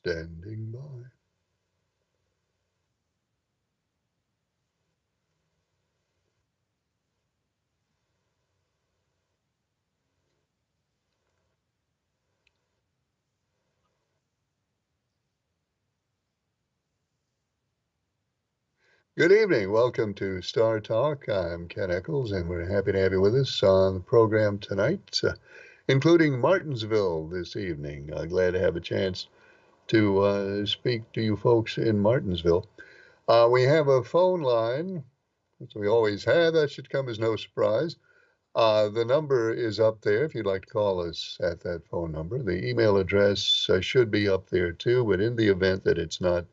Standing by. Good evening. Welcome to Star Talk. I'm Ken Eccles, and we're happy to have you with us on the program tonight, including Martinsville this evening. Glad to have a chance to speak to you folks in Martinsville. We have a phone line, which we always have. That should come as no surprise. The number is up there if you'd like to call us at that phone number. The email address should be up there too, but in the event that it's not,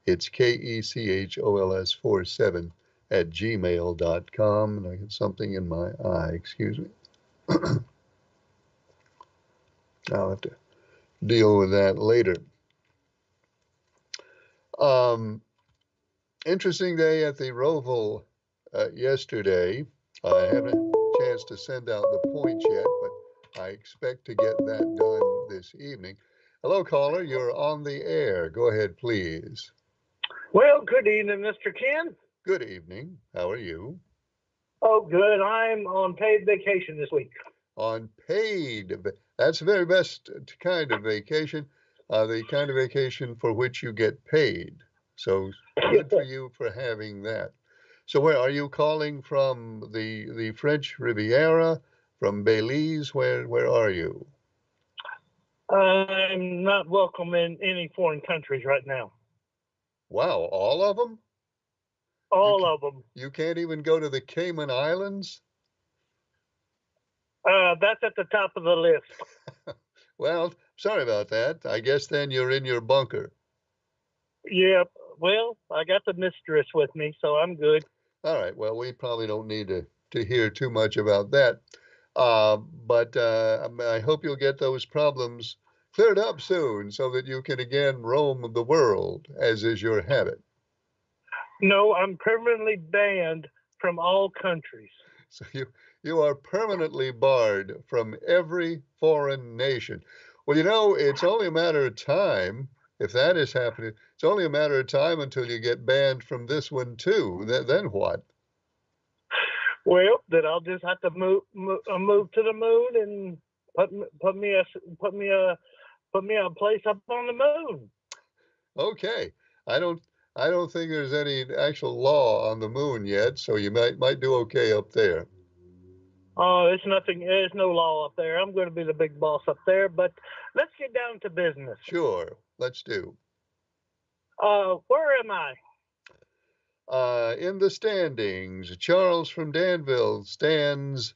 it's KECHOLS47 at gmail.com. And I got something in my eye, excuse me. I'll have to deal with that later. Interesting day at the Roval yesterday. I haven't had a chance to send out the points yet, but I expect to get that done this evening. Hello, caller. You're on the air. Go ahead, please. Well, good evening, Mr. Ken. Good evening. How are you? Oh, good. I'm on paid vacation this week. On paid. That's the very best kind of vacation, the kind of vacation for which you get paid. So good for you for having that. So where are you calling from? The French Riviera, from Belize? Where are you? I'm not welcome in any foreign countries right now. Wow, all of them? All of them. You can't even go to the Cayman Islands? That's at the top of the list. Well, sorry about that. I guess then you're in your bunker. Yeah, well, I got the mistress with me, so I'm good. All right, well, we probably don't need to hear too much about that. But I hope you'll get those problems cleared up soon so that you can again roam the world, as is your habit. No, I'm permanently banned from all countries. So you are permanently barred from every foreign nation. Well, you know, it's only a matter of time. If that is happening, it's only a matter of time until you get banned from this one too. Then what? Well, then I'll just have to move to the moon and put me a place up on the moon. Okay, I don't think there's any actual law on the moon yet, so you might do okay up there. Oh, it's nothing. There's no law up there. I'm going to be the big boss up there. But let's get down to business. Sure, let's do. Where am I? In the standings, Charles from Danville stands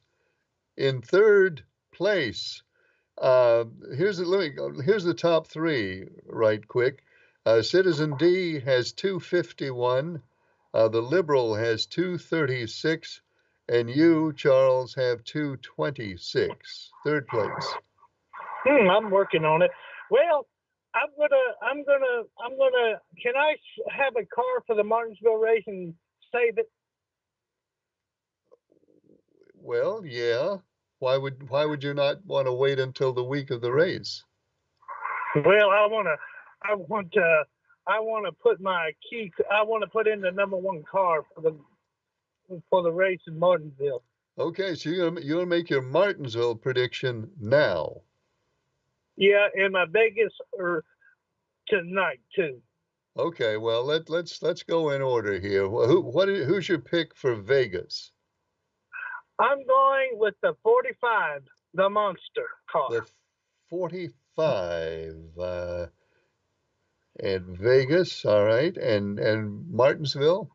in third place. Here's the top three right quick. Citizen D has 251. The Liberal has 236. And you, Charles, have 226. Third place. I'm working on it. Well, I'm gonna. Can I have a car for the Martinsville race and save it? Well, yeah. Why would you not want to wait until the week of the race? Well, I want to put my key. I want to put in the number one car for the race in Martinsville. Okay, so you're gonna make your Martinsville prediction now. Yeah, and my Vegas or tonight too. Okay, well let's go in order here. Who's your pick for Vegas? I'm going with the 45, the monster car. The 45 at Vegas, all right, and Martinsville.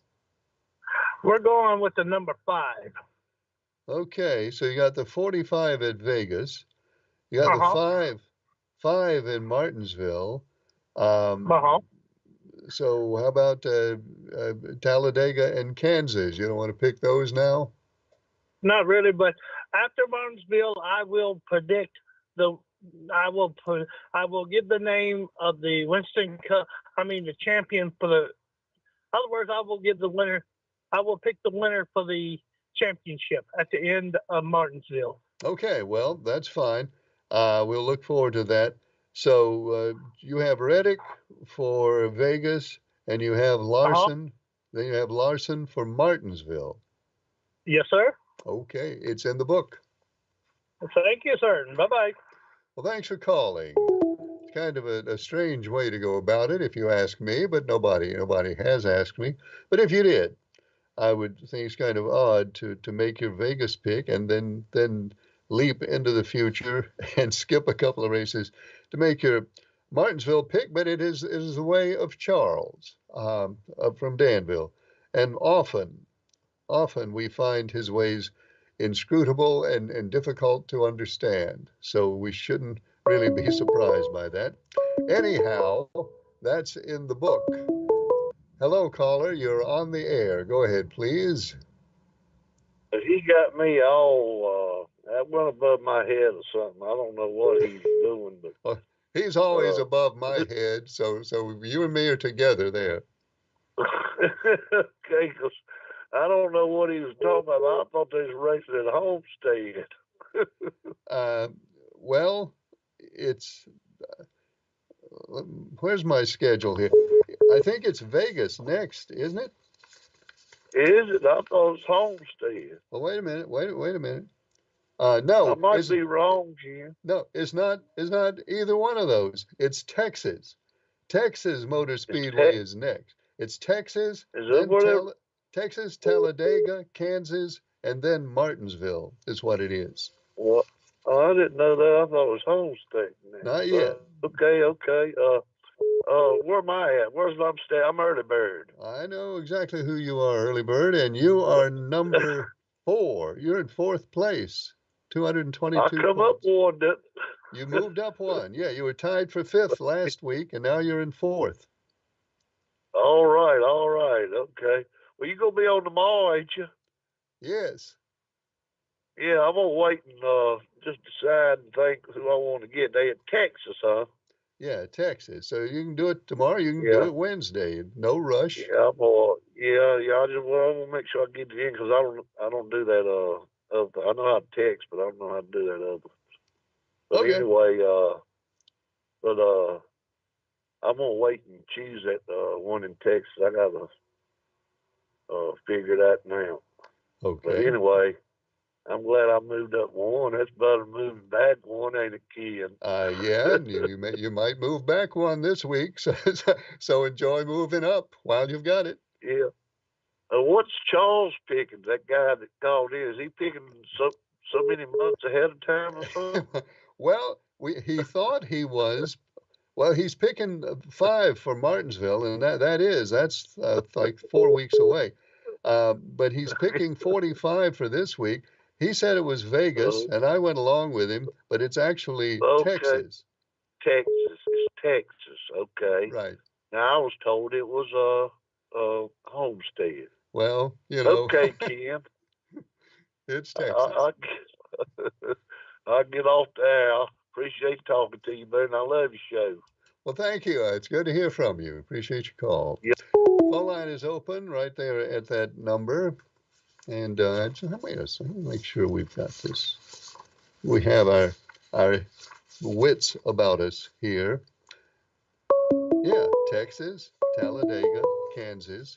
We're going with the number 5. Okay, so you got the 45 at Vegas. You got the five in Martinsville. So how about Talladega and Kansas? You don't want to pick those now? Not really, but after Martinsville, I will predict I will give the name of the Winston Cup. I mean the champion for the. In other words, I will give the winner. I will pick the winner for the championship at the end of Martinsville. Okay, well that's fine. We'll look forward to that. So you have Reddick for Vegas, and you have Uh-huh. Larson. Then you have Larson for Martinsville. Yes, sir. Okay, it's in the book. Thank you, sir. Bye-bye. Well, thanks for calling. It's kind of a strange way to go about it, if you ask me, but nobody has asked me. But if you did, I would think it's kind of odd to make your Vegas pick and then leap into the future and skip a couple of races to make your Martinsville pick. But it is the way of Charles from Danville, and often we find his ways inscrutable and difficult to understand. So we shouldn't really be surprised by that. Anyhow, that's in the book. Hello, caller. You're on the air. Go ahead, please. He got me all that went above my head or something. I don't know what he's doing, but Well, he's always uh, above my head, so you and me are together there. okay, 'cause I don't know what he was talking about. I thought they was racing at Homestead. Uh, well, it's where's my schedule here? I think it's Vegas next, isn't it? Is it? I thought it was Homestead. Well, wait a minute. Wait a minute. I No, might be wrong, Jim. no, it's not. It's not either one of those. It's Texas. Texas Motor Is Speedway is next. It's Texas, that then whatever? Texas, Talladega, Kansas, and then Martinsville is what it is. What? I didn't know that. I thought it was Homestead next. Not yet. Okay. Where am I at? Where's Homestead? I'm early bird. I know exactly who you are, early bird, and you are number 4. You're in 4th place, I 222 come up points. one. You moved up one. Yeah, you were tied for 5th last week, and now you're in 4th. All right. Okay. Well, you gonna be on tomorrow, ain't you? Yes. Yeah, I'm gonna wait and just decide and think who I want to get. They in Texas, huh? Yeah, Texas. So you can do it tomorrow. You can do Yeah. it Wednesday. No rush. Yeah, I'm gonna, yeah. I want to make sure I get it in because I don't do that. I know how to text, but I don't know how to do that other. But Okay. anyway, but I'm gonna wait and choose that one in Texas. I gotta figure that out. But Okay. anyway, I'm glad I moved up one. That's better than moving back one, ain't it, kid? Yeah, and you might move back one this week. So enjoy moving up while you've got it. Yeah. What's Charles picking? That guy that called in, is he picking so many months ahead of time or something? Well, he thought he was. Well, he's picking 5 for Martinsville, and that's like 4 weeks away. But he's picking 45 for this week. He said it was Vegas, and I went along with him, but it's actually Okay, Texas. Texas. It's Texas. Okay. Right. Now I was told it was Homestead. Well, Okay, Ken. it's Texas. I, I get off there. I appreciate talking to you, man. And I love your show. Well, thank you. It's good to hear from you. Appreciate your call. Yep. Phone line is open right there at that number. And wait a second, make sure we've got this. We have our wits about us here. Yeah, Texas, Talladega, Kansas,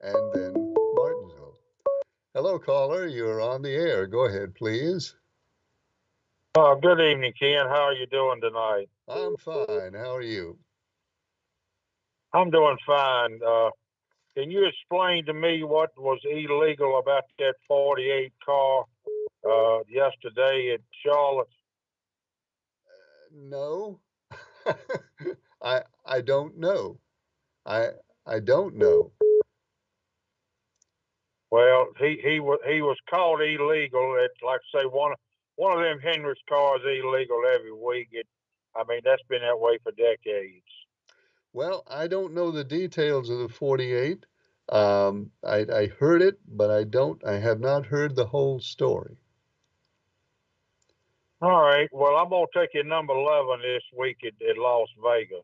and then Martinsville. Hello, caller. You're on the air. Go ahead, please. Good evening, Ken. How are you doing tonight? I'm fine. How are you? I'm doing fine. Can you explain to me what was illegal about that 48 car yesterday at Charlotte? No. I don't know. I don't know. Well, he was caught illegal. At, like I say, one of them Henry's cars illegal every week. I mean, that's been that way for decades. Well, I don't know the details of the 48. I heard it, but I have not heard the whole story. All right. Well, I'm gonna take your number 11 this week at Las Vegas.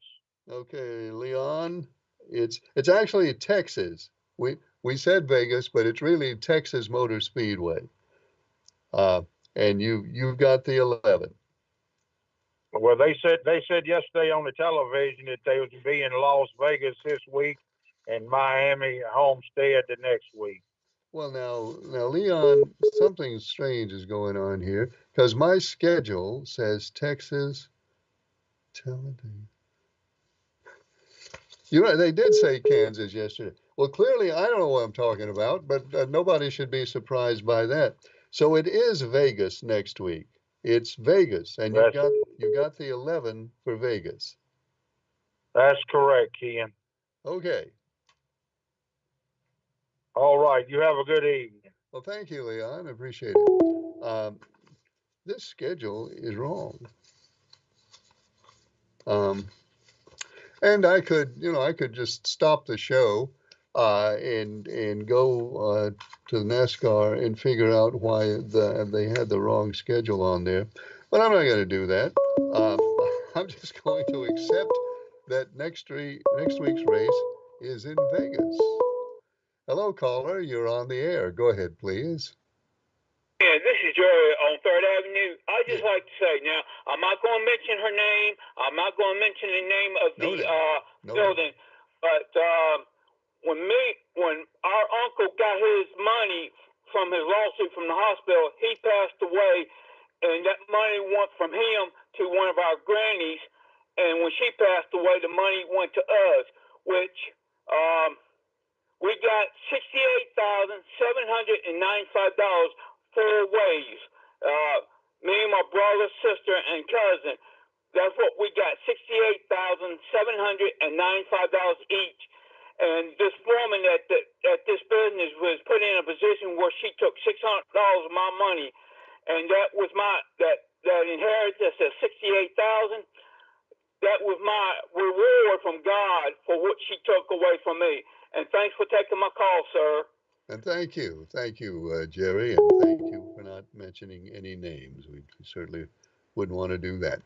Okay, Leon, it's actually Texas. We said Vegas, but it's really Texas Motor Speedway. And you've got the 11. Well, they said yesterday on the television that they would be in Las Vegas this week and Miami Homestead the next week. Well, now, Leon, something strange is going on here because my schedule says Texas. You're right. They did say Kansas yesterday. Well, clearly, I don't know what I'm talking about, but nobody should be surprised by that. So it is Vegas next week. It's Vegas, and you got the 11 for Vegas. That's correct, Ken. Okay. All right. You have a good evening. Well, thank you, Leon. I appreciate it. This schedule is wrong. And I could just stop the show and go to the NASCAR and figure out why they had the wrong schedule on there. But I'm not going to do that. I'm just going to accept that next week's race is in Vegas. Hello, caller. You're on the air. Go ahead, please. Yeah, this is Jerry on 3rd Avenue. I just like to say, now, I'm not going to mention her name. I'm not going to mention the name of the building. But when our uncle got his money from his lawsuit from the hospital, he passed away, and that money went from him to one of our grannies. And when she passed away, the money went to us, which we got $68,795 4 ways. Me and my brother, sister, and cousin. That's what we got, $68,795 each. And this woman at this business was put in a position where she took $600 of my money, and that was that inheritance of $68,000. That was my reward from God for what she took away from me. And thanks for taking my call, sir. And thank you, Jerry, and thank you for not mentioning any names. We certainly wouldn't want to do that.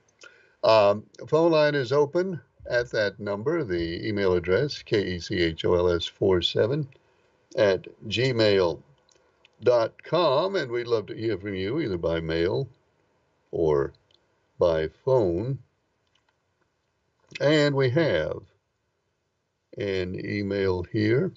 Phone line is open at that number. The email address, KECHOLS47 at gmail.com, and we'd love to hear from you either by mail or by phone. And we have an email here.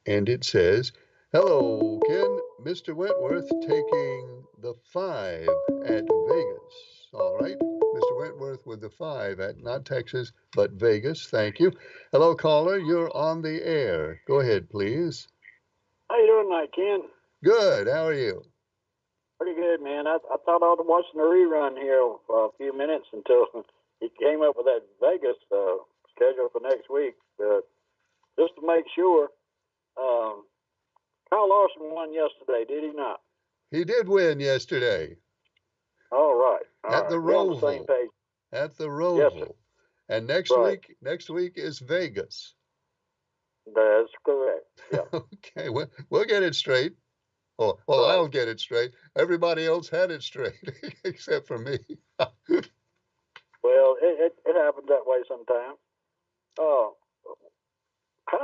And it says, hello, Ken, Mr. Wentworth taking the 5 at Vegas. All right, Mr. Wentworth with the 5 at not Texas, but Vegas. Thank you. Hello, caller, you're on the air. Go ahead, please. How you doing tonight, Ken? Good. How are you? Pretty good, man. I thought I was watching the rerun here for a few minutes until he came up with that Vegas schedule for next week. Just to make sure, Kyle Larson won yesterday, did he not? He did win yesterday. All right. At the Roval. Same page. At the Roval. Yes, sir. And next week is Vegas. That's correct. Yeah. Okay, we'll get it straight. Well, I'll get it straight. Everybody else had it straight, except for me. Well, it happens that way sometimes. How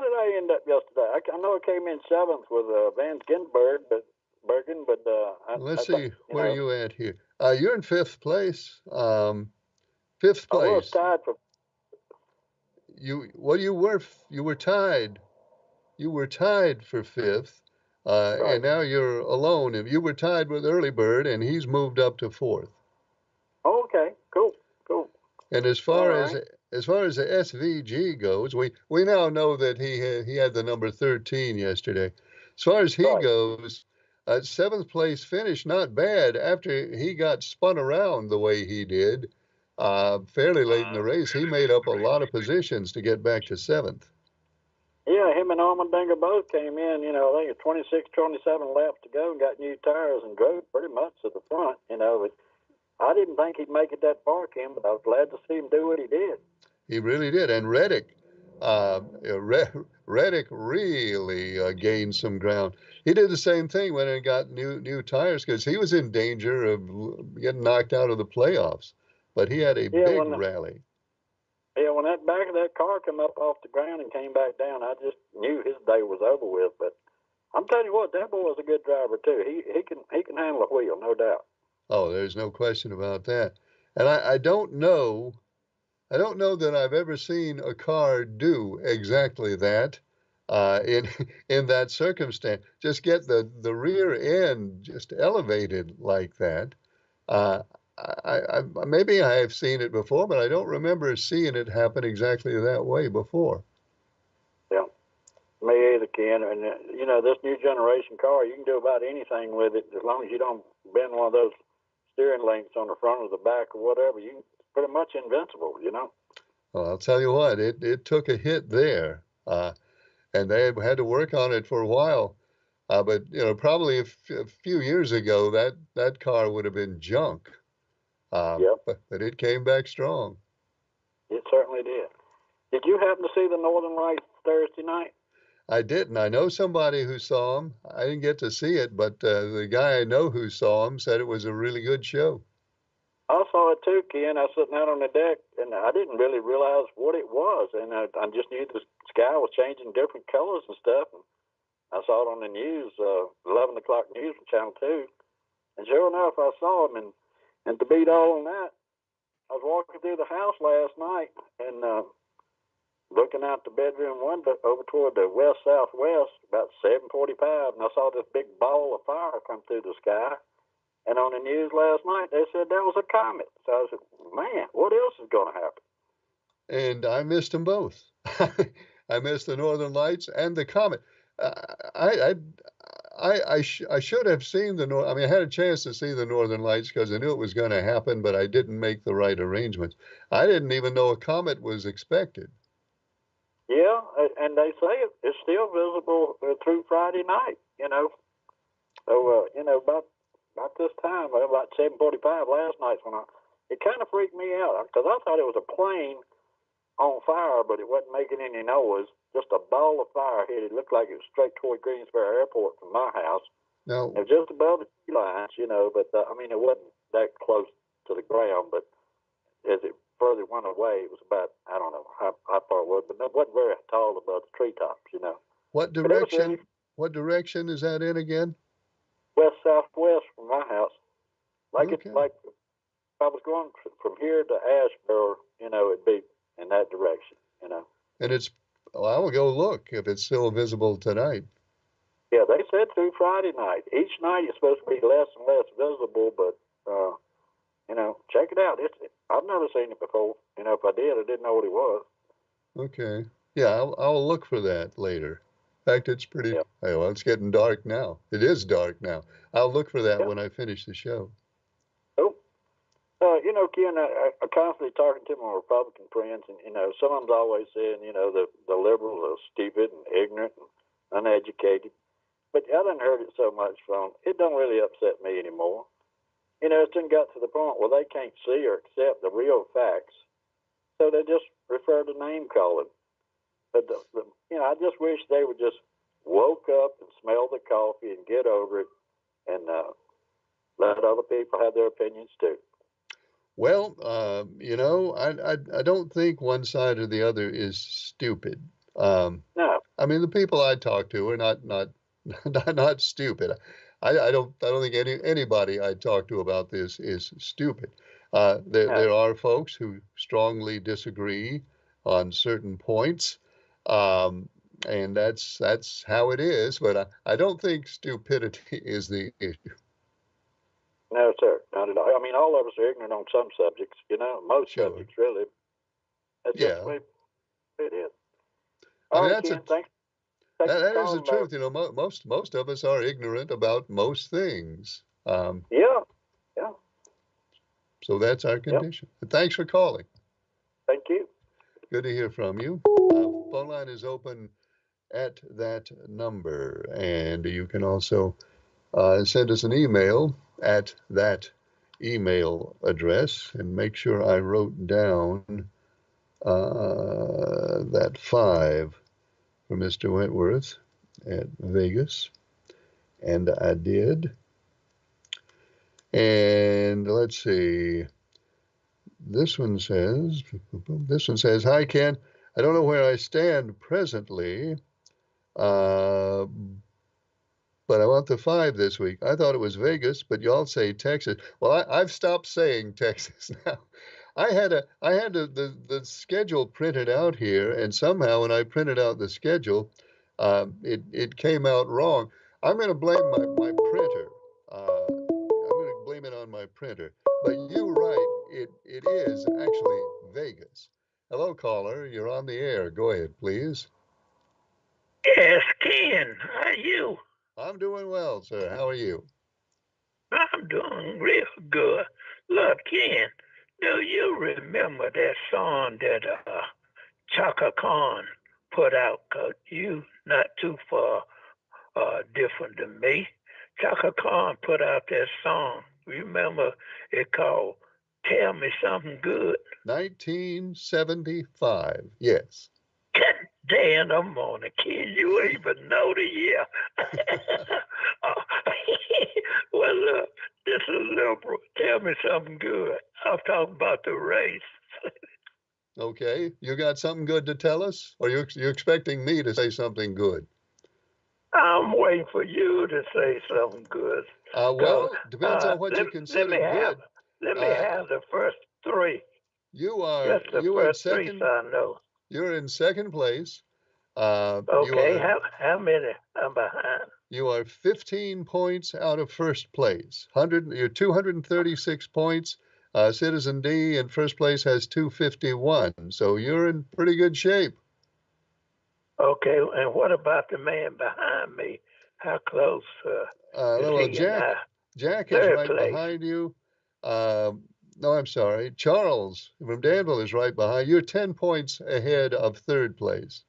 did I end up yesterday? I know I came in 7th with Van Ginberg, but let's see, where are you at here? You're in 5th place. 5th place. I was tied for. You were tied. You were tied for 5th, right. And now you're alone. And you were tied with Early Bird, and he's moved up to 4th. Oh, okay, cool. And as far as the SVG goes, we now know that he had the number 13 yesterday. As far as he goes, 7th place finish, not bad. After he got spun around the way he did, fairly late in the race, he made up a lot of positions to get back to 7th. Yeah, him and Allmendinger both came in, I think 26, 27 laps to go and got new tires and drove pretty much to the front, but I didn't think he'd make it that far, Kim, but I was glad to see him do what he did. He really did. And Reddick really gained some ground. He did the same thing when he got new tires because he was in danger of getting knocked out of the playoffs. But he had a big rally. Yeah, when that back of that car came up off the ground and came back down, I just knew his day was over with. But I'm telling you what, that boy was a good driver too. He can handle a wheel, no doubt. Oh, there's no question about that. And I don't know. I don't know that I've ever seen a car do exactly that in in that circumstance. Just get the rear end just elevated like that. Uh, maybe I have seen it before, but I don't remember seeing it happen exactly that way before. Yeah, me either, Ken. And you know, this new generation car, you can do about anything with it as long as you don't bend one of those steering links on the front or the back or whatever. You pretty much invincible, you know. Well, I'll tell you what, it took a hit there, and they had to work on it for a while. But you know, probably a few years ago, that car would have been junk. Yep, But it came back strong. it certainly did. Did you happen to see the Northern Lights Thursday night? I didn't. I know somebody who saw him. I didn't get to see it, but the guy I know who saw him said it was a really good show. I saw it too, Ken. I was sitting out on the deck, and I didn't really realize what it was, and I just knew the sky was changing different colors and stuff. And I saw it on the news, 11 o'clock news on Channel 2, and sure enough, I saw him. And to beat all on that, I was walking through the house last night and looking out the bedroom window over toward the west southwest, about 7:45, and I saw this big ball of fire come through the sky. And on the news last night, they said that was a comet. So I said, man, what else is going to happen? And I missed them both. I missed the Northern Lights and the comet. I I should have seen the I mean, I had a chance to see the Northern Lights because I knew it was going to happen, but I didn't make the right arrangements. I didn't even know a comet was expected. Yeah, and they say it's still visible through Friday night, you know. So, you know, about this time, about 7:45 last night, it kind of freaked me out because I thought it was a plane on fire, but it wasn't making any noise. Just a ball of fire hit. It looked like it was straight toward Greensboro Airport from my house. Now, It was just above the tree lines, you know, but I mean, it wasn't that close to the ground. But as it further went away, it was about, I don't know how far it was, but it wasn't very tall above the treetops, you know. what But it was really direction is that in again? west southwest from my house. Like Okay. it's like if I was going from here to Asheboro, you know, it'd be in that direction, you know. And it's, well, I will go look if it's still visible tonight. Yeah, they said through Friday night. Each night it's supposed to be less and less visible, but you know, check it out. I've never seen it before. You know, if I did, I didn't know what it was. Okay. Yeah, I'll look for that later. In fact, it's pretty, Yeah. hey, well, it's getting dark now. It is dark now. I'll look for that Yeah. when I finish the show. Oh, you know, Ken, I constantly talking to my Republican friends, and you know, some of them's always saying, you know, the liberals are stupid and ignorant and uneducated. But I done heard it so much from it don't really upset me anymore. You know, it's done got to the point where they can't see or accept the real facts, so they just refer to name calling. But you know, I just wish they would just woke up and smell the coffee and get over it, and let other people have their opinions too. Well, you know, I don't think one side or the other is stupid. No, I mean, the people I talk to are not stupid. I don't think anybody I talk to about this is stupid. There no, are folks who strongly disagree on certain points, um, and that's how it is. But I don't think stupidity is the issue. no, sir, not at all. I mean, all of us are ignorant on some subjects. You know, most Sure. subjects really. That's just Yeah. the way it is. I All mean, right, Ken. Thanks for that is the calling, truth. You know, most of us are ignorant about most things. Yeah, yeah, So that's our yep. condition. But thanks for calling. Thank you. Good to hear from you. Phone line is open at that number, and you can also send us an email at that email address. And make sure I wrote down that 5 for Mr. Wentworth at Vegas, and I did. And let's see. This one says, "Hi, Ken. I don't know where I stand presently, uh, but I want the 5 this week. I thought it was Vegas, but y'all say Texas. Well, I've stopped saying Texas now. I had the schedule printed out here, and somehow when I printed out the schedule, it came out wrong. I'm going to blame my printer. I'm going to blame it on my printer. But you're right, it is actually Vegas. Hello, caller. You're on the air. Go ahead, please. Yes, Ken. How are you? I'm doing well, sir. How are you? I'm doing real good. Look, Ken, do you remember that song that Chaka Khan put out? 'Cause you not too far different than me. Chaka Khan put out that song. Remember it called Tell Me Something Good? 1975. Yes. God damn, I'm on it. Can you even know the year? Well, look, this is liberal. Tell me something good. I'm talking about the race. Okay. You got something good to tell us? Or you expecting me to say something good? I'm waiting for you to say something good. Well, depends on what you consider good. Let me have the first 3. You are Just the you in first 3, second. so I know. You're in second place. Okay, how many I'm behind? You are 15 points out of first place. You're 236 points. Citizen D in first place has 251. So you're in pretty good shape. Okay, and what about the man behind me? How close is Well, he? Jack is Third right place. behind you. No, I'm sorry. Charles from Danville is right behind. You're 10 points ahead of third place.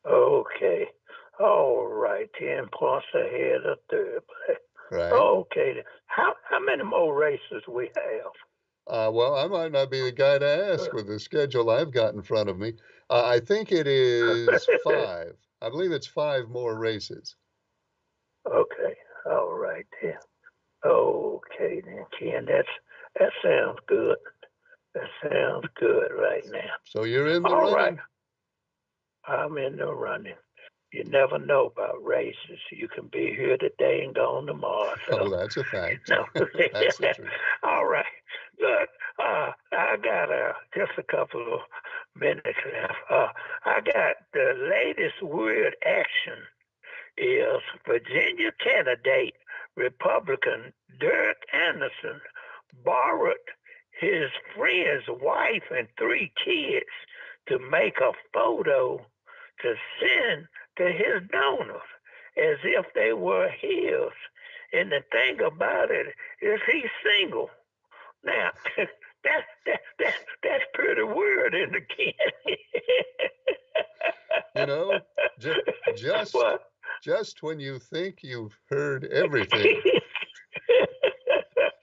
Okay. All right. 10 points ahead of third place. Right. Okay. How many more races we have? Well, I might not be the guy to ask with the schedule I've got in front of me. I think it is 5. I believe it's 5 more races. Okay. All right then. Okay then, Ken. That sounds good. That sounds good right now. So you're in the All running. right. I'm in the running. You never know about races. You can be here today and gone tomorrow. So, oh, that's a fact. No. That's the truth. All right. Look, I got just a couple of minutes left. I got the latest word action is Virginia candidate Republican Derek Anderson borrowed his friend's wife and 3 kids to make a photo to send to his donors as if they were his. And the thing about it is he's single. Now, that's pretty weird in the kid. You know, just when you think you've heard everything.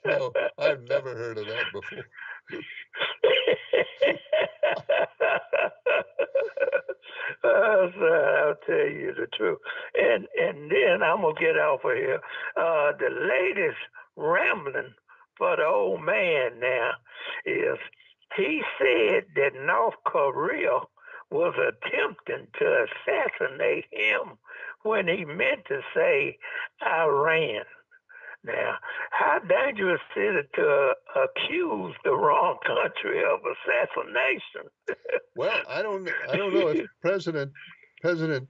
No, I've never heard of that before. I'll tell you the truth. And then I'm going to get off of here. The latest rambling for the old man now is he said that North Korea was attempting to assassinate him when he meant to say Iran. Now, how dangerous is it to accuse the wrong country of assassination? Well, I don't know if President Kim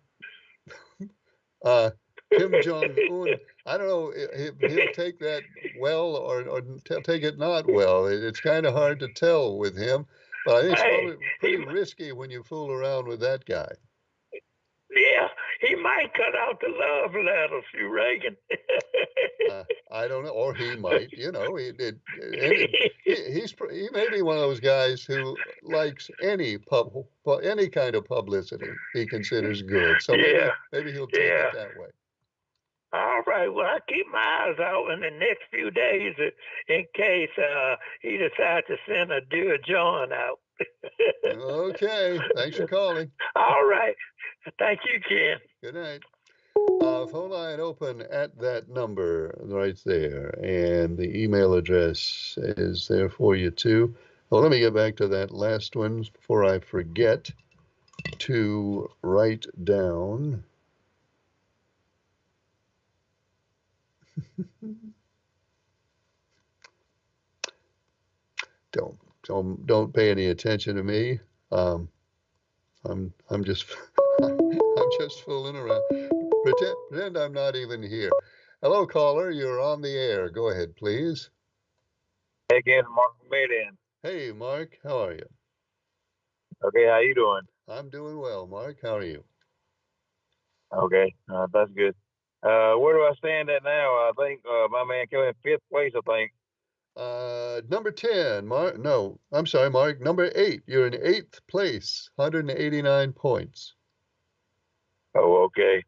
Jong-un, I don't know if he'll take that well or take it not well. It's kind of hard to tell with him, but I think it's probably pretty risky when you fool around with that guy. Yeah, he might cut out the love letters, you reckon? I don't know, or he might. You know, he may be one of those guys who likes any kind of publicity he considers good. So maybe he'll take it that way. All right. Well, I keep my eyes out in the next few days in case he decides to send a Dear John out. Okay. Thanks for calling. All right. Thank you, Ken. Good night. Phone line open at that number right there. And the email address is there for you, too. Well, let me get back to that last one before I forget to write down Don't pay any attention to me. Um, I'm just I'm just fooling around. Pretend I'm not even here. Hello, caller. You're on the air. Go ahead, please. Hey, again, Mark Median. Hey, Mark. How are you? Okay, how you doing? I'm doing well, Mark. How are you? Okay, that's good. Where do I stand at now? I think my man came in 5th place, I think. Number 10, Mark. No, I'm sorry, Mark. Number 8. You're in 8th place, 189 points. Oh, okay.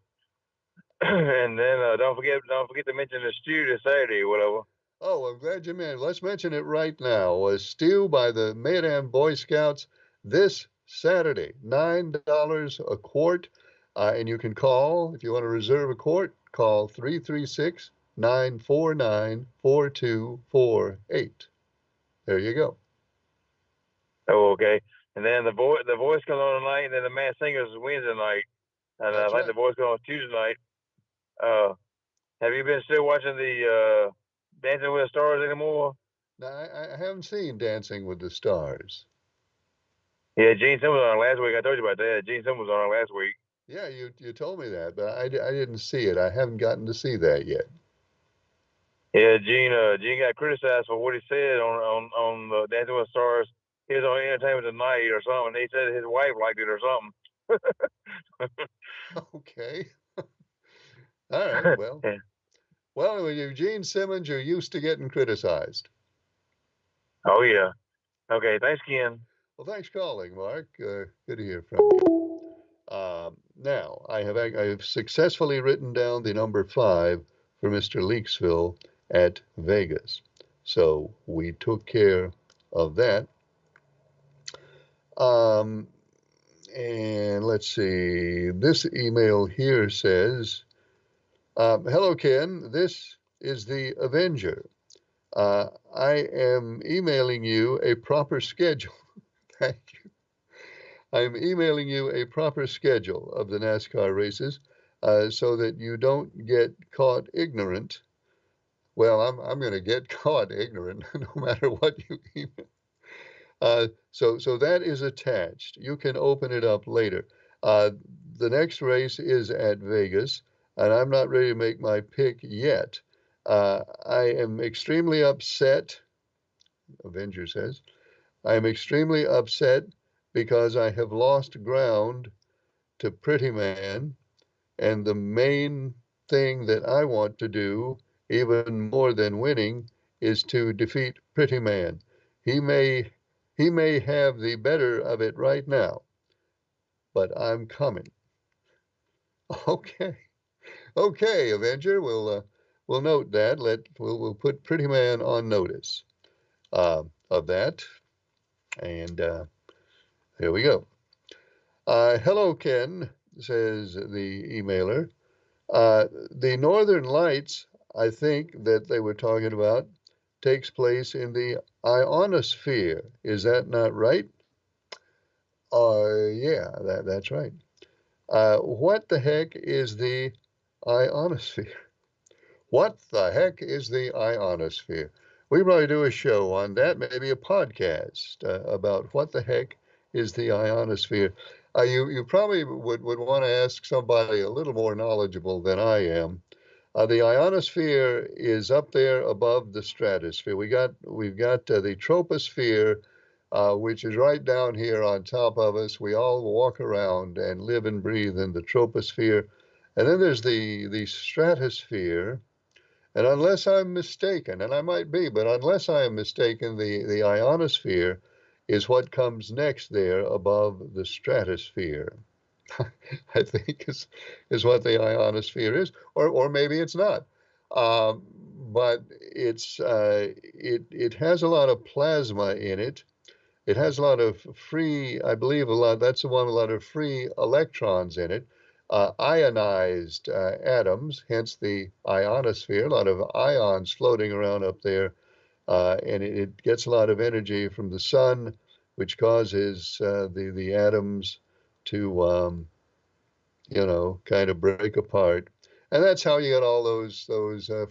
And then don't forget to mention the stew this Saturday or whatever. Oh, I'm glad you mentioned. Let's mention it right now. A stew by the Maydan Boy Scouts this Saturday, $9 a quart. And you can call, if you want to reserve a quart, call 336-949-4248. There you go. Oh, okay. And then the voice comes on tonight, and then the Masked Singers is Wednesday night, and That's I think right. the voice goes on Tuesday night. Have you been still watching the Dancing with the Stars anymore? Now, I haven't seen Dancing with the Stars. Yeah, Gene Simmons was on last week. I told you about that. Gene Simmons was on last week. Yeah, you told me that, but I didn't see it. I haven't gotten to see that yet. Yeah, Gene got criticized for what he said on Dancing with the Stars. He was on Entertainment Tonight or something. He said his wife liked it or something. Okay. All right. Well, Yeah. with Eugene Simmons, you're used to getting criticized. Oh yeah. Okay. Thanks, Ken. Well, thanks for calling, Mark. Good to hear from you. Now, I have successfully written down the number 5 for Mr. Leaksville at Vegas. So we took care of that. And let's see. This email here says, hello, Ken. This is the Avenger. I am emailing you a proper schedule. Thank you. I'm emailing you a proper schedule of the NASCAR races so that you don't get caught ignorant. Well, I'm going to get caught ignorant no matter what you email. So that is attached. You can open it up later. The next race is at Vegas, and I'm not ready to make my pick yet. I am extremely upset, Avenger says. I am extremely upset because I have lost ground to Pretty Man, and the main thing that I want to do, even more than winning, is to defeat Pretty Man. He may have the better of it right now, but I'm coming. Okay, okay, Avenger. We'll note that. We'll put Pretty Man on notice of that, and here we go. Hello, Ken, says the emailer. The Northern Lights, I think that they were talking about, takes place in the ionosphere. Is that not right? Yeah, that's right. What the heck is the ionosphere? What the heck is the ionosphere? We probably do a show on that, maybe a podcast about what the heck is the ionosphere. You probably would want to ask somebody a little more knowledgeable than I am. The ionosphere is up there above the stratosphere. We've got the troposphere, which is right down here on top of us. We all walk around and live and breathe in the troposphere. And then there's the stratosphere. And unless I'm mistaken, and I might be, but unless I am mistaken, the ionosphere is what comes next there above the stratosphere. I think is what the ionosphere is, or maybe it's not. But it has a lot of plasma in it. It has a lot of free, I believe that's the one, a lot of free electrons in it, ionized atoms, hence the ionosphere, a lot of ions floating around up there, and it gets a lot of energy from the sun, which causes the atoms to kind of break apart. And that's how you get all those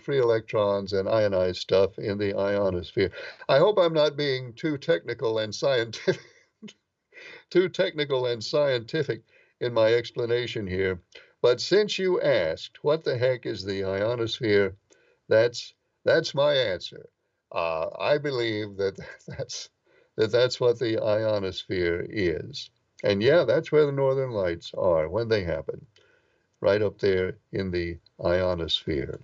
free electrons and ionized stuff in the ionosphere. I hope I'm not being too technical and scientific, in my explanation here. But since you asked, what the heck is the ionosphere? That's my answer. I believe that's what the ionosphere is. And yeah, that's where the northern lights are when they happen, right up there in the ionosphere.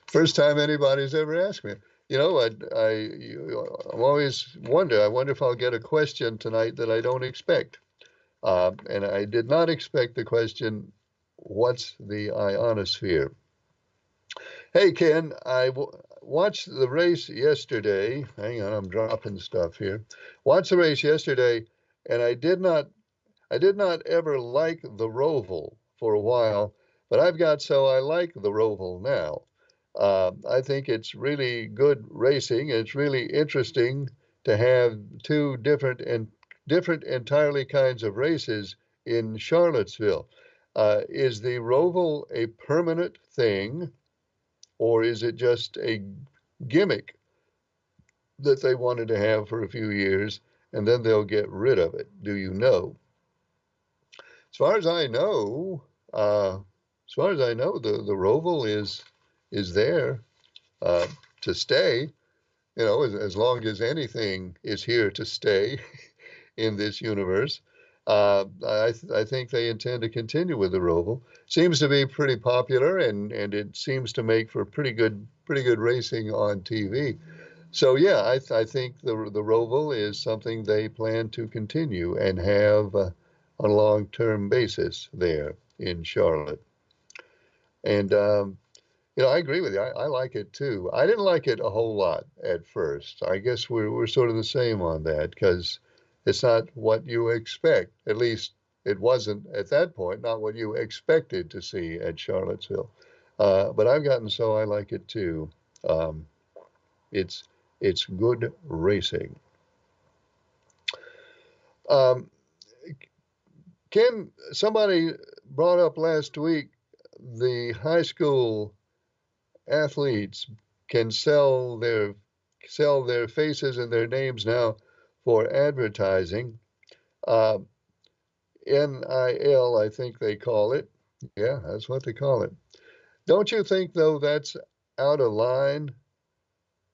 First time anybody's ever asked me. You know, I'm always I wonder if I'll get a question tonight that I don't expect. And I did not expect the question, what's the ionosphere? Hey, Ken, I watched the race yesterday. Hang on, I'm dropping stuff here. Watched the race yesterday, and I did not ever like the Roval for a while, but I've got so I like the Roval now. I think it's really good racing. It's really interesting to have two different entirely kinds of races in Charlottesville. Is the Roval a permanent thing, or is it just a gimmick that they wanted to have for a few years and then they'll get rid of it? Do you know? As far as I know, the Roval is there to stay. You know, as long as anything is here to stay in this universe. I think they intend to continue with the Roval. Seems to be pretty popular, and it seems to make for pretty good racing on TV. So yeah, I think the Roval is something they plan to continue and have on a long-term basis there in Charlotte. And you know, I agree with you. I like it too. I didn't like it a whole lot at first. I guess we're sort of the same on that, because it's not what you expect. At least it wasn't at that point, not what you expected to see at Charlottesville. But I've gotten so I like it too. It's good racing. Ken, somebody brought up last week the high school athletes can sell their faces and their names now for advertising. NIL, I think they call it. Yeah, that's what they call it. Don't you think, though, that's out of line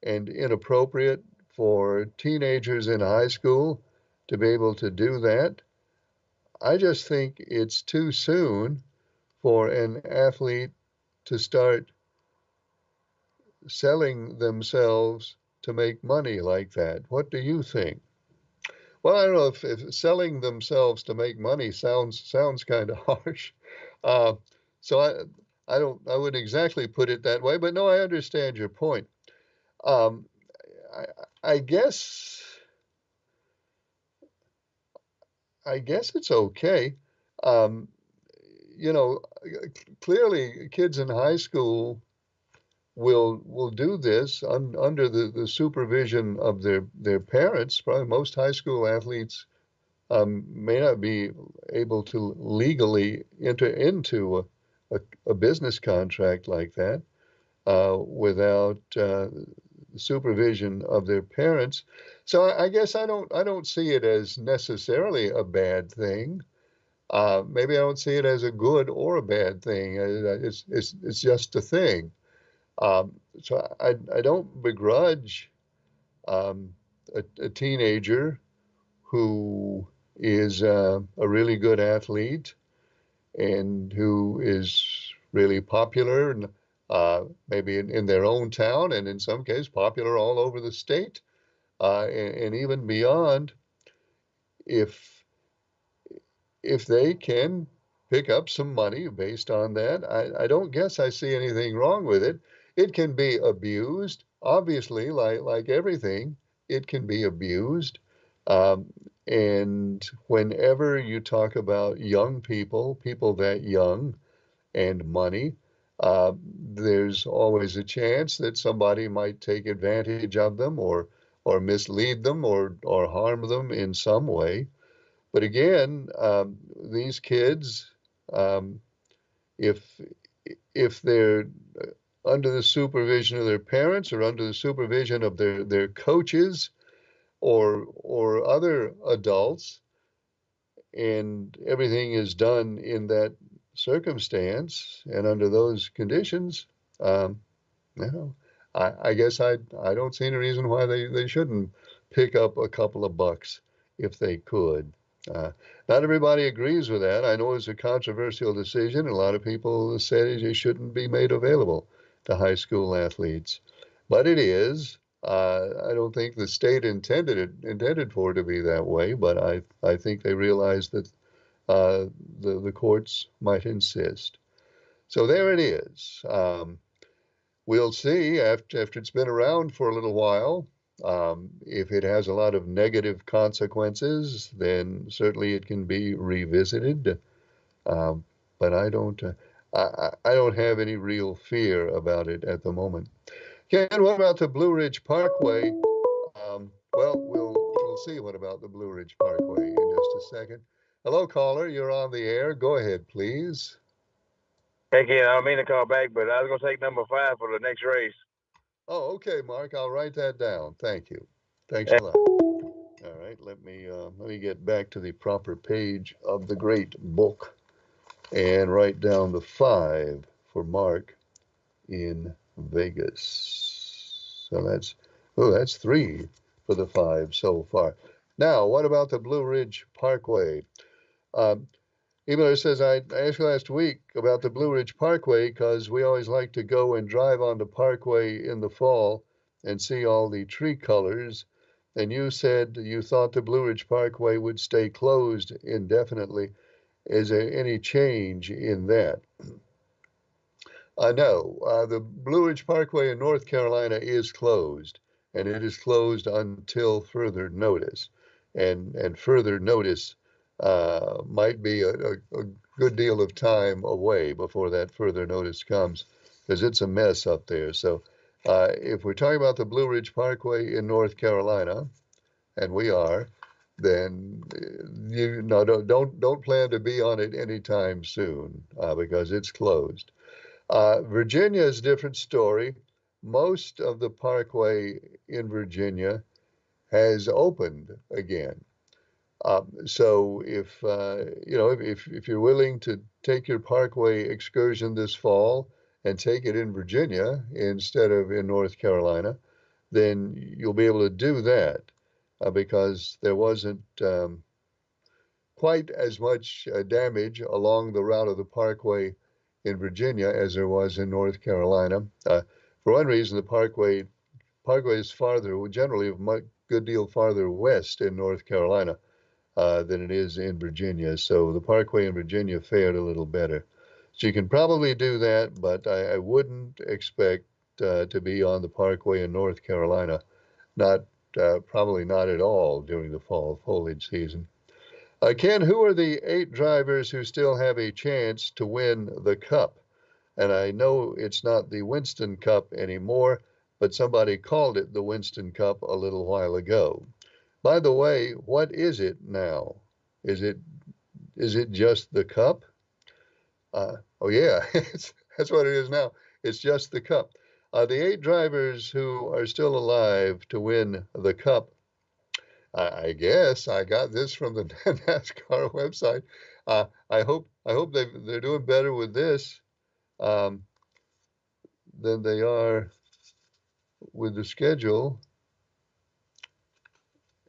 and inappropriate for teenagers in high school to be able to do that? I just think it's too soon for an athlete to start selling themselves to make money like that. What do you think? Well, I don't know if selling themselves to make money sounds kind of harsh. So I wouldn't exactly put it that way, but no, I understand your point. Um, I guess it's okay. Um, you know, clearly kids in high school will do this under the supervision of their parents. Probably most high school athletes may not be able to legally enter into a business contract like that without supervision of their parents. So I guess I don't see it as necessarily a bad thing. Maybe I don't see it as a good or a bad thing. It's just a thing. So I don't begrudge a teenager who is a really good athlete and who is really popular, and maybe in their own town, and in some cases popular all over the state, and even beyond, if they can pick up some money based on that, I don't guess I see anything wrong with it. It can be abused, obviously, like everything, it can be abused. Um, and whenever you talk about young people that young, and money, there's always a chance that somebody might take advantage of them, or mislead them, or harm them in some way. But again, these kids, um, if they're under the supervision of their parents or under the supervision of their coaches or other adults, and everything is done in that circumstance and under those conditions, you know, I guess I don't see any reason why they shouldn't pick up a couple of bucks if they could. Uh, Not everybody agrees with that. I know it's a controversial decision. A lot of people say it shouldn't be made available to high school athletes, but it is. I don't think the state intended for it to be that way, but I think they realized that the courts might insist. So there it is. We'll see after it's been around for a little while. If it has a lot of negative consequences, then certainly it can be revisited. Um, but I don't have any real fear about it at the moment. Ken, what about the Blue Ridge Parkway? Well, we'll see what about the Blue Ridge Parkway in just a second. Hello, caller. You're on the air. Go ahead, please. Hey, Ken, I don't mean to call back, but I was going to take number 5 for the next race. Oh, okay, Mark. I'll write that down. Thank you. Thanks a lot. All right, let me get back to the proper page of the great book and write down the 5 for Mark in Vegas. So that's 3 for the 5 so far. Now, what about the Blue Ridge Parkway? Emailer says, I asked you last week about the Blue Ridge Parkway because we always like to go and drive on the parkway in the fall and see all the tree colors. And you said you thought the Blue Ridge Parkway would stay closed indefinitely. Is there any change in that? No, the Blue Ridge Parkway in North Carolina is closed, and it is closed until further notice. And further notice might be a good deal of time away before that further notice comes, because it's a mess up there. So if we're talking about the Blue Ridge Parkway in North Carolina, and we are, then you no, don't plan to be on it anytime soon because it's closed. Virginia is a different story. Most of the parkway in Virginia has opened again. So if if you're willing to take your parkway excursion this fall and take it in Virginia instead of in North Carolina, then you'll be able to do that because there wasn't quite as much damage along the route of the parkway in Virginia as there was in North Carolina. For one reason, the parkway is generally a good deal farther west in North Carolina than it is in Virginia. So the parkway in Virginia fared a little better. So you can probably do that, but I wouldn't expect to be on the parkway in North Carolina. Probably not at all during the fall foliage season. Ken, who are the 8 drivers who still have a chance to win the Cup? And I know it's not the Winston Cup anymore, but somebody called it the Winston Cup a little while ago. By the way, what is it now? Is it just the Cup? Oh yeah, that's what it is now. It's just the Cup. The 8 drivers who are still alive to win the Cup, I guess I got this from the NASCAR website. I hope they're doing better with this than they are with the schedule.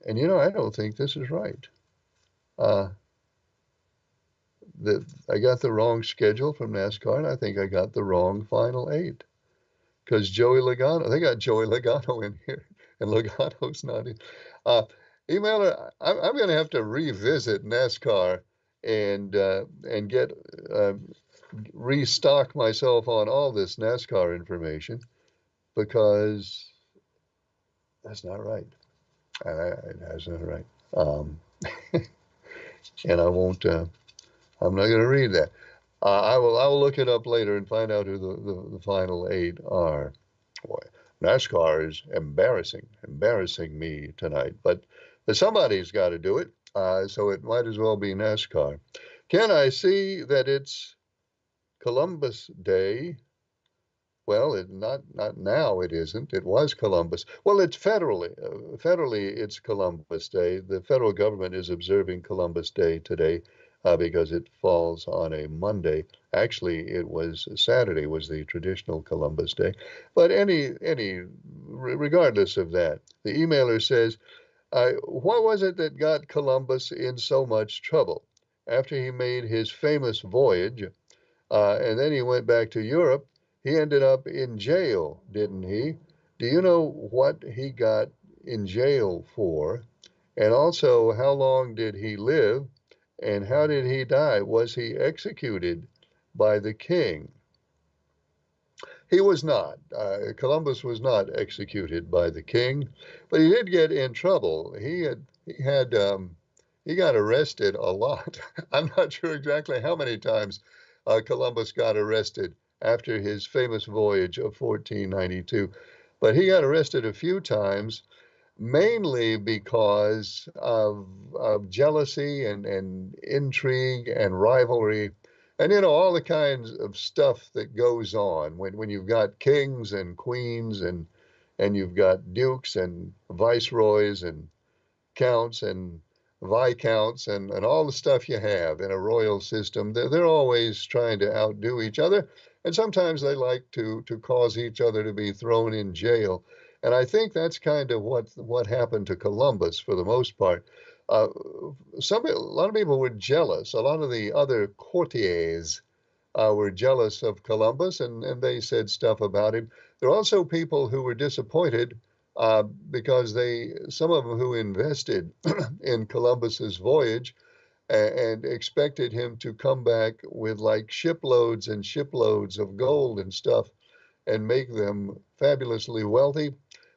And I don't think this is right. I got the wrong schedule from NASCAR, and I think I got the wrong final 8. Because they got Joey Logano in here, and Logano's not in. Emailer, I'm going to have to revisit NASCAR and get restock myself on all this NASCAR information because that's not right. That's not right. And I won't. I'm not going to read that. I will look it up later and find out who the final 8 are. Boy, NASCAR is embarrassing me tonight. But somebody's got to do it, so it might as well be NASCAR. Ken, I see that it's Columbus Day. Well, not now. It isn't. It was Columbus. Well, it's federally it's Columbus Day. The federal government is observing Columbus Day today because it falls on a Monday. Actually, it was Saturday was the traditional Columbus Day. But regardless of that, the emailer says, what was it that got Columbus in so much trouble after he made his famous voyage? And then he went back to Europe. He ended up in jail, didn't he? Do you know what he got in jail for? And also, how long did he live? And how did he die? Was he executed by the king? He was not. Columbus was not executed by the king, but he did get in trouble. He got arrested a lot. I'm not sure exactly how many times Columbus got arrested after his famous voyage of 1492, but he got arrested a few times, mainly because of jealousy and intrigue and rivalry, and all the kinds of stuff that goes on when you've got kings and queens and you've got dukes and viceroys and counts and viscounts and all the stuff you have in a royal system. They're always trying to outdo each other, and sometimes they like to cause each other to be thrown in jail. And I think that's kind of what happened to Columbus for the most part. A lot of people were jealous. A lot of the other courtiers were jealous of Columbus, and they said stuff about him. There are also people who were disappointed because some of them who invested in Columbus's voyage and expected him to come back with like shiploads and shiploads of gold and stuff and make them fabulously wealthy.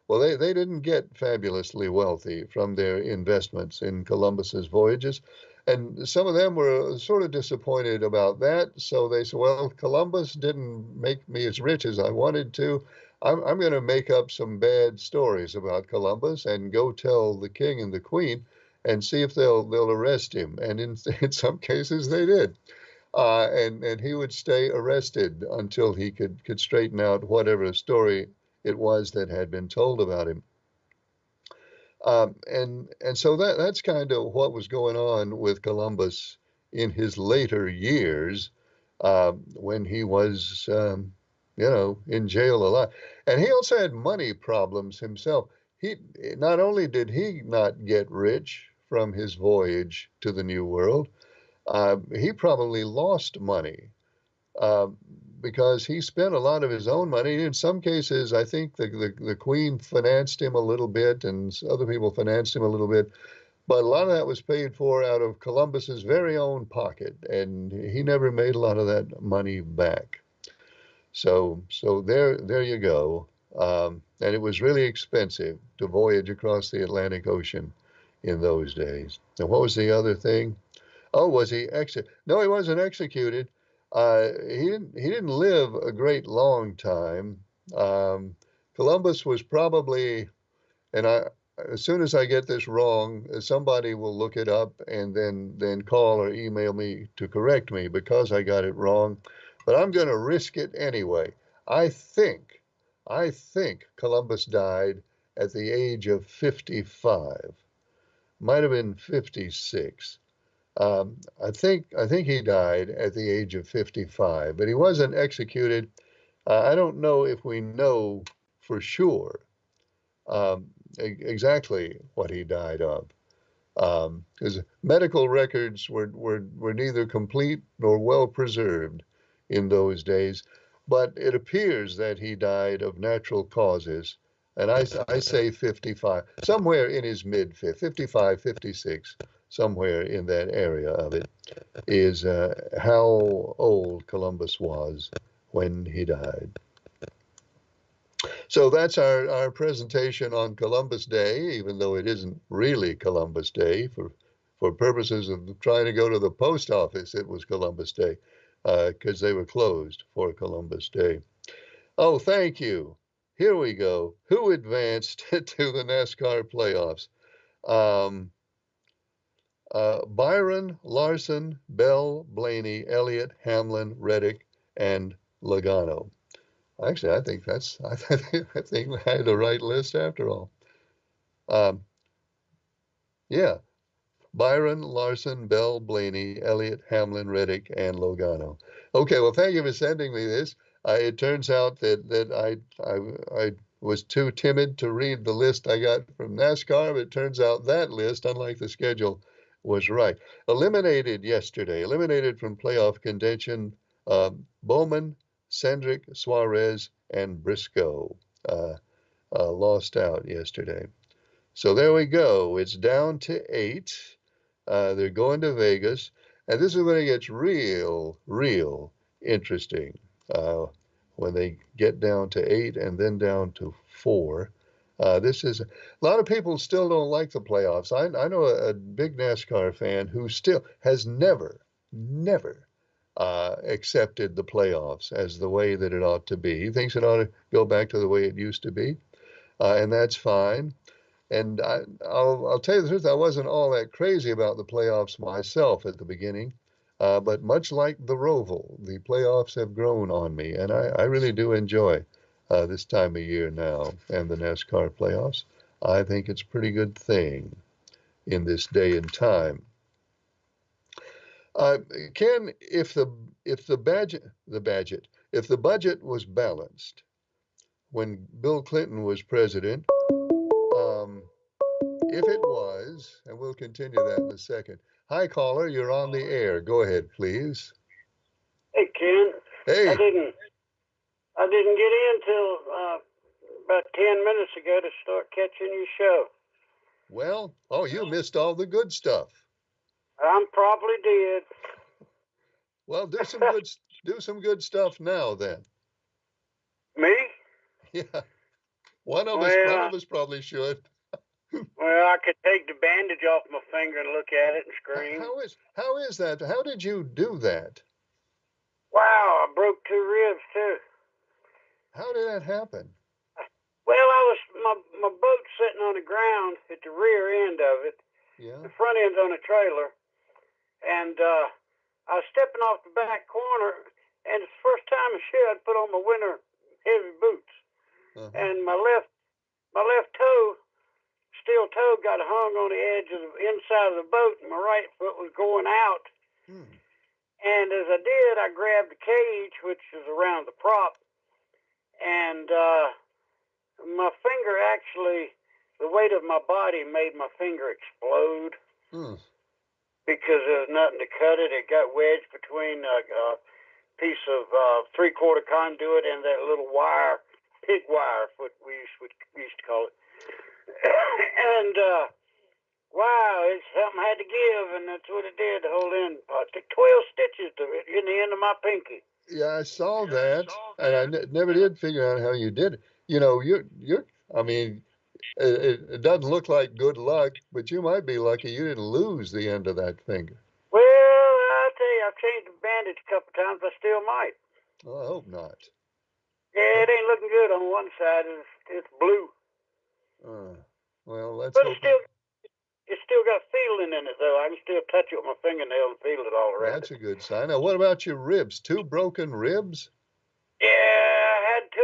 Well, they didn't get fabulously wealthy from their investments in Columbus's voyages. And some of them were sort of disappointed about that. So they said, well, Columbus didn't make me as rich as I wanted to. I'm going to make up some bad stories about Columbus and go tell the king and the queen and see if they'll arrest him. And in some cases they did. And he would stay arrested until he could straighten out whatever story it was that had been told about him. And so that's kind of what was going on with Columbus in his later years when he was, in jail a lot. And he also had money problems himself. Not only did he not get rich from his voyage to the New World, he probably lost money because he spent a lot of his own money. In some cases, I think the Queen financed him a little bit and other people financed him a little bit. But a lot of that was paid for out of Columbus's very own pocket, and he never made a lot of that money back. So there you go. And it was really expensive to voyage across the Atlantic Ocean in those days. And what was the other thing? Oh, was he executed? No, he wasn't executed. He didn't live a great long time. Columbus was probably, and as soon as I get this wrong, somebody will look it up and then call or email me to correct me because I got it wrong. But I'm going to risk it anyway. I think Columbus died at the age of 55. Might have been 56. I think he died at the age of 55, but he wasn't executed. I don't know if we know for sure exactly what he died of, because medical records were neither complete nor well preserved in those days. But it appears that he died of natural causes, and I say 55, somewhere in his mid-50s, 55, 56. Somewhere in that area of it is how old Columbus was when he died. So that's our presentation on Columbus Day, even though it isn't really Columbus Day. For purposes of trying to go to the post office, it was Columbus Day because they were closed for Columbus Day. Oh, thank you. Here we go. Who advanced to the NASCAR playoffs? Byron, Larson, Bell, Blaney, Elliott, Hamlin, Reddick, and Logano. Actually, I think I think I had the right list after all. Um, yeah, Byron, Larson, Bell, Blaney, Elliott, Hamlin, Reddick, and Logano. Okay, well, thank you for sending me this. It turns out that I was too timid to read the list I got from NASCAR, but it turns out that list, unlike the schedule, was right. Eliminated from playoff contention, Bowman, Cendric, Suarez, and Briscoe lost out yesterday. So there we go. It's down to 8. They're going to Vegas, and this is when it gets real interesting. When they get down to 8 and then down to 4. This is a lot of people still don't like the playoffs. I know a big NASCAR fan who still has never accepted the playoffs as the way that it ought to be. He thinks it ought to go back to the way it used to be, and that's fine. And I'll tell you the truth, I wasn't all that crazy about the playoffs myself at the beginning. But much like the Roval, the playoffs have grown on me, and I really do enjoy this time of year now and the NASCAR playoffs. I think it's a pretty good thing in this day and time. Ken, if the budget was balanced when Bill Clinton was president, if it was, and we'll continue that in a second. Hi, caller, you're on the air. Go ahead, please. Hey, Ken. Hey. I didn't get in till about 10 minutes ago to start catching your show. Well, you missed all the good stuff. I'm probably did. Well, do some good stuff now then. Me? Yeah. One of us probably should. Well, I could take the bandage off my finger and look at it and scream. How is that? How did you do that? Wow, I broke 2 ribs too. How did that happen? Well, my boat's sitting on the ground at the rear end of it. Yeah. The front end's on a trailer, and I was stepping off the back corner, and it's the first time this year I'd put on my winter heavy boots, and my left steel toe got hung on the edge of the inside of the boat, and my right foot was going out. And as I did, I grabbed the cage, which is around the prop, and my finger actually, the weight of my body made my finger explode because there was nothing to cut it. It got wedged between a piece of 3/4 conduit and that little wire, pig wire, what we used to call it. And wow, something had to give, and that's what it did to hold in. I took 12 stitches to it in the end of my pinky. Yeah, I saw that, and I never did figure out how you did it. You know, I mean, it doesn't look like good luck, but you might be lucky you didn't lose the end of that finger. Well, I'll tell you, I've changed the bandage a couple times. I still might. Well, I hope not. Yeah, it ain't looking good on one side. It's blue. Well, let's but hope. It's still got feeling in it, though. I can still touch it with my fingernail and feel it all around. That's a good sign. Now, what about your ribs? 2 broken ribs? Yeah, I had 2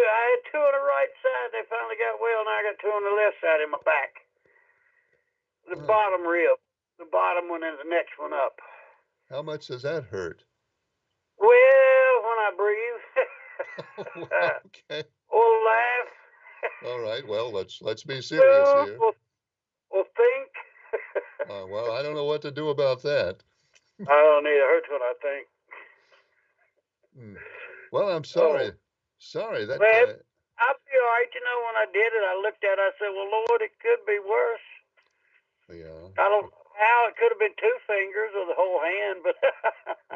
on the right side. They finally got well. Now I got 2 on the left side in my back. The bottom rib, the bottom one, and the next one up. How much does that hurt? Well, when I breathe. Okay. Or laugh. All right. Well, let's be serious here. Or think. Well, I don't know what to do about that. I don't either. It hurts when I think. Well, I'm sorry. Sorry. That. Well, I'll be all right. You know, when I did it, I looked at it. I said, "Well, Lord, it could be worse." Yeah. I don't know how. It could have been 2 fingers or the whole hand, but.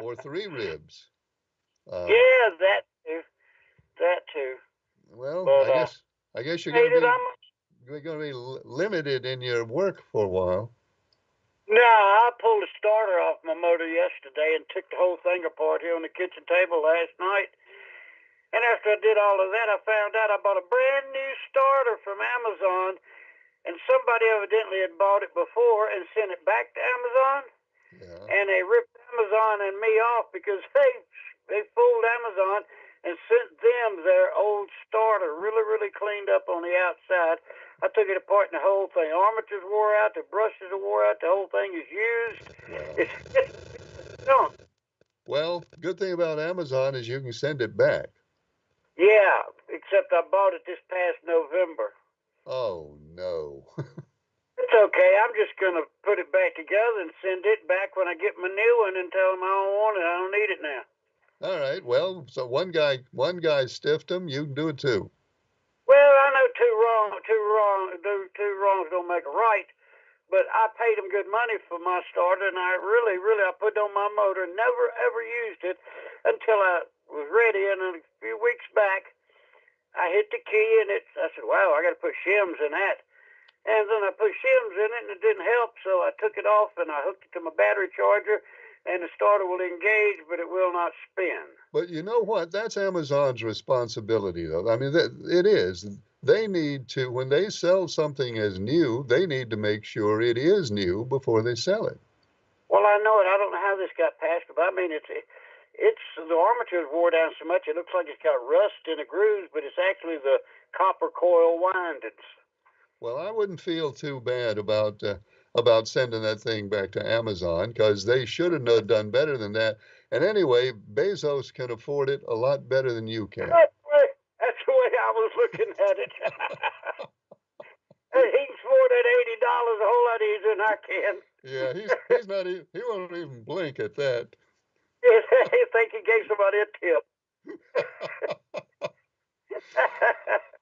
Or 3 ribs. Yeah, that too. That too. Well, but, I guess you're going to be limited in your work for a while. No, I pulled the starter off my motor yesterday and took the whole thing apart here on the kitchen table last night. And after I did all of that, I found out I bought a brand new starter from Amazon, and somebody evidently had bought it before and sent it back to Amazon. Yeah. And they ripped Amazon and me off because they they fooled Amazon and sent them their old starter, really, really cleaned up on the outside. I took it apart and the whole thing. Armatures wore out, the brushes are wore out, the whole thing is used. It's junk. Well, good thing about Amazon is you can send it back. Yeah, except I bought it this past November. Oh, no. It's okay. I'm just going to put it back together and send it back when I get my new one and tell them I don't want it. I don't need it now. All right. Well, so one guy stiffed them. You can do it too. Well, I know two wrongs don't make a right, but I paid them good money for my starter, and I really, I put it on my motor. Never ever used it until I was ready. And a few weeks back, I hit the key, and I said, "Wow, I got to put shims in that." And then I put shims in it, and it didn't help, so I took it off and I hooked it to my battery charger, and the starter will engage, but it will not spin. But you know what? That's Amazon's responsibility, though. I mean, it is. They need to, when they sell something as new, they need to make sure it is new before they sell it. Well, I know it. I don't know how this got past, but I mean, it's the armature's wore down so much it looks like it's got rust in the grooves, but it's actually the copper coil windings. Well, I wouldn't feel too bad about sending that thing back to Amazon because they should have done better than that. And anyway, Bezos can afford it a lot better than you can. That's the way I was looking at it. And he can afford that $80 a whole lot easier than I can. Yeah, he's not even, he won't even blink at that. I think he gave somebody a tip.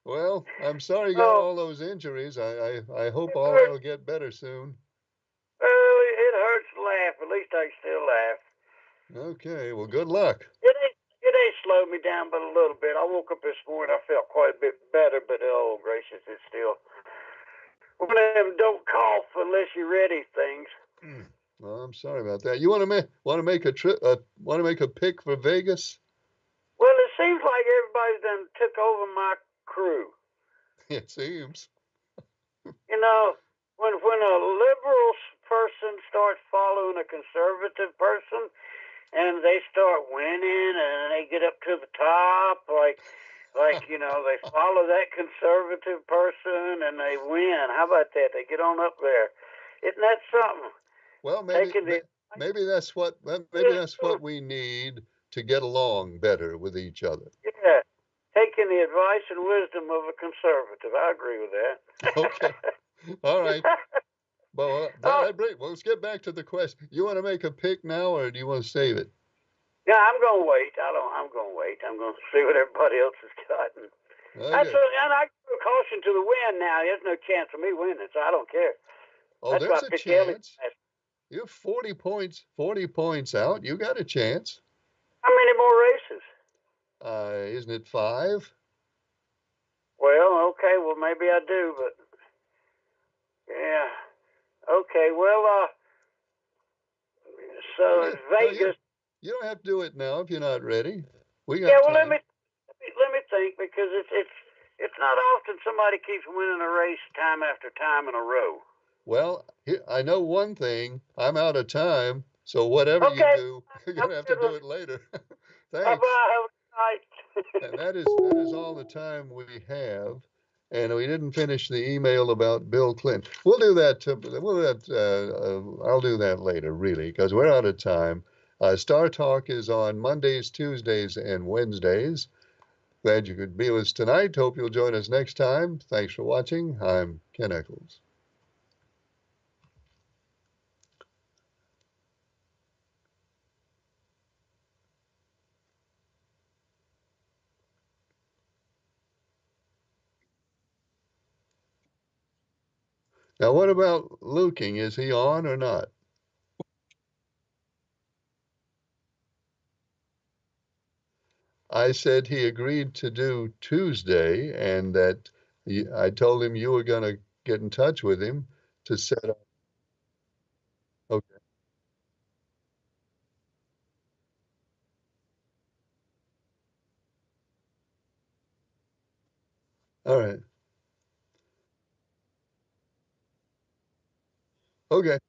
Well, I'm sorry you got all those injuries. I hope all that'll get better soon. Well, it hurts to laugh. At least I can still laugh. Okay, well, good luck. It ain't slowed me down but a little bit. I woke up this morning, I felt quite a bit better, but oh gracious, it's still one of them don't cough unless you're ready things. Well, I'm sorry about that. You want to make a trip? Want to make a pick for Vegas? Well, it seems like everybody done took over my crew. It seems. You know, when a liberal person starts following a conservative person, and they start winning, and they get up to the top, like they follow that conservative person, and they win. How about that? They get on up there. Isn't that something? Well, maybe that's what we need to get along better with each other. Yeah, taking the advice and wisdom of a conservative. I agree with that. Okay. All right. Well, let's get back to the question. You want to make a pick now, or do you want to save it? Yeah, I'm gonna wait. I'm gonna wait. I'm gonna see what everybody else has gotten. Okay. And I give a caution to the wind now. There's no chance of me winning, so I don't care. Oh, there's a chance. You have 40 points out. You got a chance. How many more races? Isn't it 5? Well, okay. Well, maybe I do, but yeah. Okay. Well, so it's Vegas. You don't have to do it now if you're not ready. We got time. Let me think, because it's not often somebody keeps winning a race time after time in a row. Well, I know one thing. I'm out of time, so whatever you do, you're gonna have to do it later. Thanks. Bye-bye. Have a good night. And that is all the time we have. And we didn't finish the email about Bill Clinton. We'll do that. I'll do that later, really, because we're out of time. Star Talk is on Mondays, Tuesdays, and Wednesdays. Glad you could be with us tonight. Hope you'll join us next time. Thanks for watching. I'm Ken Echols. Now, what about Luking? Is he on or not? I said he agreed to do Tuesday, and that I told him you were going to get in touch with him to set up. Okay. All right. Okay.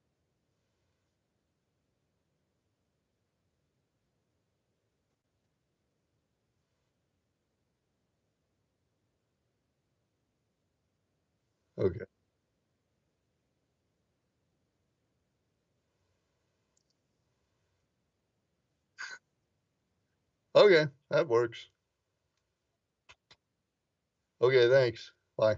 Okay. Okay, that works. Okay, thanks. Bye.